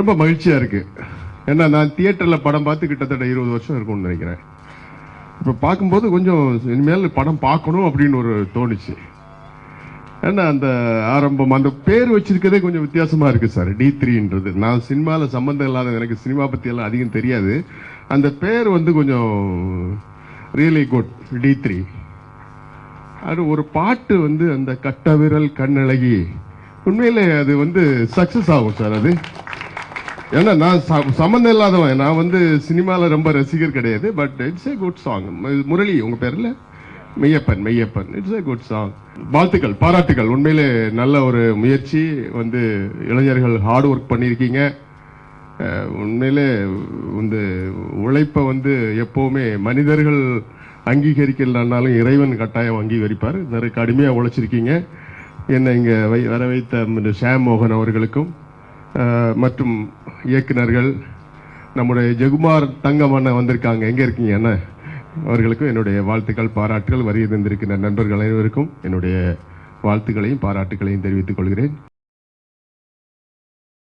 ரொம்ப மகிழ்ச்சியா இருக்கு. ஏன்னா நான் தியேட்டர்ல படம் பார்த்து கிட்டத்தட்ட 20 வருஷம் இருக்கும்னு நினைக்கிறேன். இப்போ பார்க்கும்போது கொஞ்சம் இனிமேல் படம் பார்க்கணும் அப்படின்னு ஒரு தோணுச்சு. ஏன்னா அந்த ஆரம்பம் அந்த பேர் வச்சிருக்கதே கொஞ்சம் வித்தியாசமா இருக்கு சார். D3ன்றது நான் சினிமாவில் சம்பந்தம் இல்லாத, எனக்கு சினிமா பத்தி எல்லாம் அதிகம் தெரியாது. அந்த பேர் வந்து கொஞ்சம் ரியலி குட். D3 அது ஒரு பாட்டு வந்து அந்த கட்ட விரல் கண்ணழகி, உண்மையிலே அது வந்து சக்சஸ் ஆகும் சார். அது ஏன்னா நான் சம்மந்தம் இல்லாதவன், நான் வந்து சினிமாவில் ரொம்ப ரசிகர் கிடையாது. But it's a good song. Murali உங்க பேர்ல Meyyappan, it's a good song. வாழ்த்துக்கள், பாராட்டுகள். உண்மையிலே நல்ல ஒரு முயற்சி. வந்து இளைஞர்கள் ஹார்ட் ஒர்க் பண்ணியிருக்கீங்க. உண்மையிலே வந்து உழைப்பை வந்து எப்போவுமே மனிதர்கள் அங்கீகரிக்கலனாலும் இறைவன் கட்டாயம் அங்கீகரிப்பார். நிறைய கடுமையாக உழைச்சிருக்கீங்க. என்னை இங்கே வர வைத்த ஷாம் மோகன் அவர்களுக்கும் மற்றும் இயக்குநர்கள், நம்முடைய ஜெகுமார் தங்கமண்ண வந்திருக்காங்க, எங்கே இருக்கீங்க அண்ணா, அவர்களுக்கும் என்னுடைய வாழ்த்துக்கள், பாராட்டுகள். வருகை தந்திருக்கின்ற நண்பர்கள் அனைவருக்கும் என்னுடைய வாழ்த்துக்களையும் பாராட்டுகளையும் தெரிவித்துக் கொள்கிறேன்.